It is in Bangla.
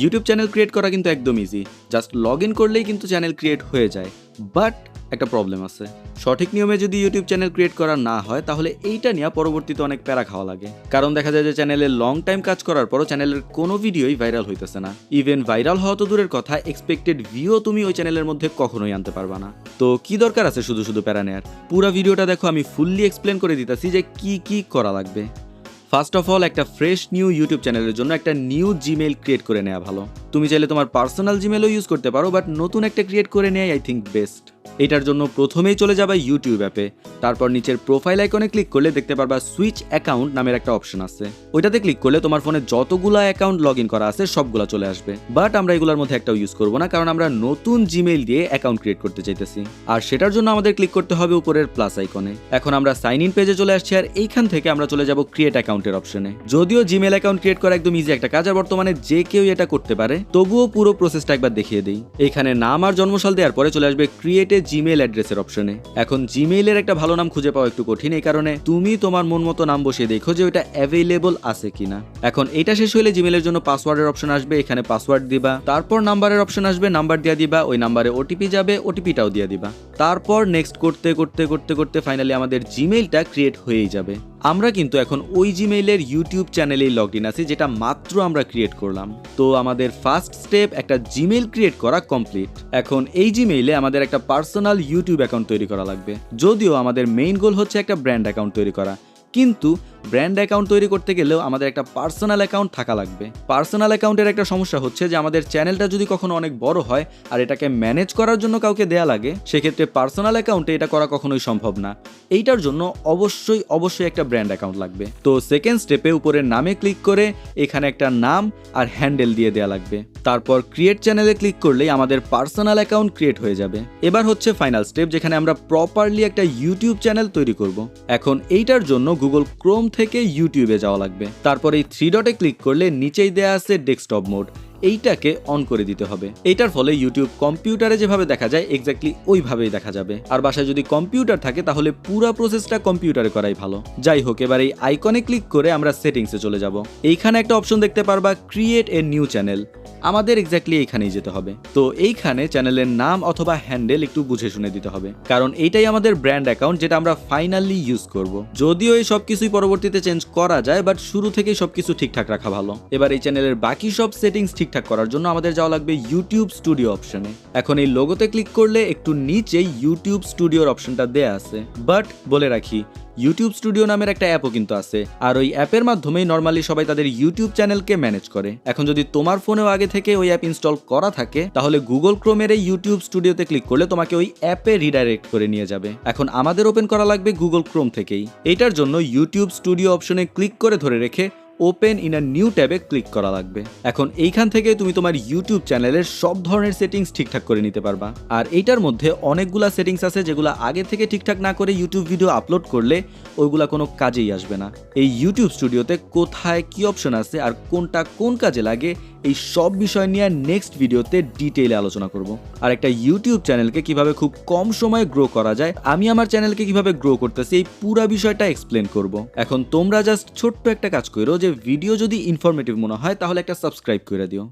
ইউটিউব চ্যানেল ক্রিয়েট করা কিন্তু একদম ইজি, জাস্ট লগ ইন করলেই কিন্তু চ্যানেল ক্রিয়েট হয়ে যায়। বাট একটা প্রবলেম আছে, সঠিক নিয়মে যদি ইউটিউব চ্যানেল ক্রিয়েট করা না হয় তাহলে এইটা নিয়ে পরবর্তীতে অনেক প্যারা খাওয়া লাগে। কারণ দেখা যায় যে চ্যানেলে লং টাইম কাজ করার পরও চ্যানেলের কোনো ভিডিওই ভাইরাল হইতেছে না। ইভেন ভাইরাল হওয়া তো দূরের কথা, এক্সপেক্টেড ভিউ তুমি ওই চ্যানেলের মধ্যে কখনোই আনতে পারবা না। তো কি দরকার আছে শুধু শুধু প্যারা নেয়ার? পুরো ভিডিওটা দেখো, আমি ফুললি এক্সপ্লেন করে দিতেছি যে কি কি করা লাগবে। ফার্স্ট অফ অল, একটা ফ্রেশ নিউ ইউটিউব চ্যানেলের জন্য একটা নিউ জিমেইল ক্রিয়েট করে নেওয়া ভালো। তুমি চাইলে তোমার পার্সোনাল জিমেলও ইউজ করতে পারো, বাট নতুন একটা ক্রিয়েট করে নেওয়াই আই থিঙ্ক বেস্ট। এটার জন্য প্রথমেই চলে যাবা ইউটিউব অ্যাপে, তারপর নিচের প্রোফাইল আইকনে ক্লিক করলে দেখতে পারবা সুইচ অ্যাকাউন্ট নামের একটা অপশন আছে। ওইটাতে ক্লিক করলে তোমার ফোনে যতগুলা অ্যাকাউন্ট লগ ইন করা আছে সবগুলা চলে আসবে। বাট আমরা এগুলোর মধ্যে একটাও ইউজ করবো না, কারণ আমরা নতুন জিমেইল দিয়ে অ্যাকাউন্ট ক্রিয়েট করতে চাইতেছি। আর সেটার জন্য আমাদের ক্লিক করতে হবে উপরের প্লাস আইকনে। এখন আমরা সাইন ইন পেজে চলে আসছি, আর এইখান থেকে আমরা চলে যাব ক্রিয়েট অ্যাকাউন্টের অপশনে। যদিও জিমেইল অ্যাকাউন্ট ক্রিয়েট করা একদম ইজি একটা কাজ, আর বর্তমানে যে কেউ এটা করতে পারে, তবুও পুরো প্রসেসটা একবার দেখিয়ে দিই। এখানে নাম আর জন্মসাল দেওয়ার পরে চলে আসবে ক্রিয়েট এ জিমেইল অ্যাড্রেসের অপশনে। এখন জিমেইলের একটা ভালো নাম খুঁজে পাওয়া একটু কঠিন, এই কারণে তুমি তোমার মন মতো নাম বসিয়ে দেখো যে ওটা অ্যাভেলেবল আছে কিনা। এখন এটা শেষ হলে জিমেইলের জন্য পাসওয়ার্ডের অপশন আসবে, এখানে পাসওয়ার্ড দিবা। তারপর নাম্বারের অপশন আসবে, নাম্বার দিয়ে দিবা। ওই নাম্বারে ওটিপি যাবে, ওটিপিটাও দিয়ে দিবা। তারপর নেক্সট করতে করতে করতে করতে ফাইনালি আমাদের জিমেইলটা ক্রিয়েট হয়েই যাবে। আমরা কিন্তু এখন ওই জিমেইলের ইউটিউব চ্যানেলেই লগ ইন আছি, যেটা মাত্র আমরা ক্রিয়েট করলাম। তো আমাদের ফার্স্ট স্টেপ একটা জিমেইল ক্রিয়েট করা কমপ্লিট। এখন এই জিমেইলে আমাদের একটা পার্সোনাল ইউটিউব অ্যাকাউন্ট তৈরি করা লাগবে। যদিও আমাদের মেইন গোল হচ্ছে একটা ব্র্যান্ড অ্যাকাউন্ট তৈরি করা, কিন্তু ব্র্যান্ড অ্যাকাউন্ট তৈরি করতে গেলেও আমাদের একটা পার্সোনাল অ্যাকাউন্ট থাকা লাগবে। পার্সোনাল অ্যাকাউন্টের একটা সমস্যা হচ্ছে যে আমাদের চ্যানেলটা যদি কখনো অনেক বড় হয় আর এটাকে ম্যানেজ করার জন্য কাউকে দেয়া লাগে, সেক্ষেত্রে পার্সোনাল অ্যাকাউন্টে এটা করা কখনোই সম্ভব না। এইটার জন্য অবশ্যই একটা ব্র্যান্ড অ্যাকাউন্ট লাগবে। তো সেকেন্ড স্টেপে উপরের নামে ক্লিক করে এখানে একটা নাম আর হ্যান্ডেল দিয়ে দেয়া লাগবে। তারপর ক্রিয়েট চ্যানেলে ক্লিক করলেই আমাদের পার্সোনাল অ্যাকাউন্ট ক্রিয়েট হয়ে যাবে। এবার হচ্ছে ফাইনাল স্টেপ, যেখানে আমরা প্রপারলি একটা ইউটিউব চ্যানেল তৈরি করব। এখন এইটার জন্য গুগল ক্রোম থেকে ইউটিউবে যাওয়া লাগবে। তারপর এই 3 ডটে ক্লিক করলে নিচেই দেয়া আছে ডেস্কটপ মোড, এইটাকে অন করে দিতে হবে। এইটার ফলে ইউটিউব কম্পিউটারে যেভাবে দেখা যায় এক্স্যাক্টলি ওইভাবেই দেখা যাবে। আর বাসায় যদি কম্পিউটার থাকে তাহলে পুরো প্রসেসটা কম্পিউটারে করাই ভালো। যাই হোক, এবার এই আইকনে ক্লিক করে আমরা সেটিংসে চলে যাব। এইখানে একটা অপশন দেখতে পারবা ক্রিয়েট এ নিউ চ্যানেল। আমাদের এক্স্যাক্টলি এইখানেই যেতে হবে। তো এইখানে চ্যানেলের নাম অথবা হ্যান্ডেল একটু বুঝে শুনে দিতে হবে, কারণ এইটাই আমাদের ব্র্যান্ড অ্যাকাউন্ট যেটা আমরা ফাইনালি ইউজ করব। যদিও এই সব কিছুই পরবর্তীতে চেঞ্জ করা যায়, বাট শুরু থেকেই সবকিছু ঠিকঠাক রাখা ভালো। এবার এই চ্যানেলের বাকি সব সেটিংস ঠিকঠাক করার জন্য আমাদের যাওয়া লাগবে ইউটিউব স্টুডিও অপশনে। এখন এই লোগোতে ক্লিক করলে একটু নিচেই ইউটিউব স্টুডিওর অপশনটা দেয়া আছে। বাট বলে রাখি, ইউটিউব স্টুডিও নামের একটা অ্যাপও কিন্তু আছে, আর ওই অ্যাপের মাধ্যমেই নর্মালি সবাই তাদের ইউটিউব চ্যানেলকে ম্যানেজ করে। এখন যদি তোমার ফোনেও আগে থেকে ওই অ্যাপ ইনস্টল করা থাকে, তাহলে গুগল ক্রোমের এই ইউটিউব স্টুডিওতে ক্লিক করলে তোমাকে ওই অ্যাপে রিডাইরেক্ট করে নিয়ে যাবে। এখন আমাদের ওপেন করা লাগবে গুগল ক্রোম থেকেই। এইটার জন্য ইউটিউব স্টুডিও অপশনে ক্লিক করে ধরে রেখে ওপেন ইন আ নিউ ট্যাবে ক্লিক করা লাগবে। এখন এইখান থেকে তুমি তোমার ইউটিউব চ্যানেলের সব ধরনের সেটিংস ঠিকঠাক করে নিতে পারবা। আর এইটার মধ্যে অনেকগুলা সেটিংস আছে যেগুলো আগে থেকে ঠিকঠাক না করে ইউটিউব ভিডিও আপলোড করলে ওইগুলা কোনো কাজেই আসবে না। এই ইউটিউব স্টুডিওতে কোথায় কি অপশন আছে আর কোনটা কোন কাজে লাগে, এই সব বিষয় নিয়ে নেক্সট ভিডিওতে ডিটেইলে আলোচনা করব। আর একটা ইউটিউব চ্যানেলকে কিভাবে খুব কম সময়ে গ্রো করা যায়, আমি আমার চ্যানেলকে কিভাবে গ্রো করতেছি, এই পুরো বিষয়টা এক্সপ্লেন করব। এখন তোমরা জাস্ট ছোট্ট একটা কাজ করো, যে ভিডিও যদি ইনফরমেটিভ মনে হয় তাহলে একটা সাবস্ক্রাইব করে দিও।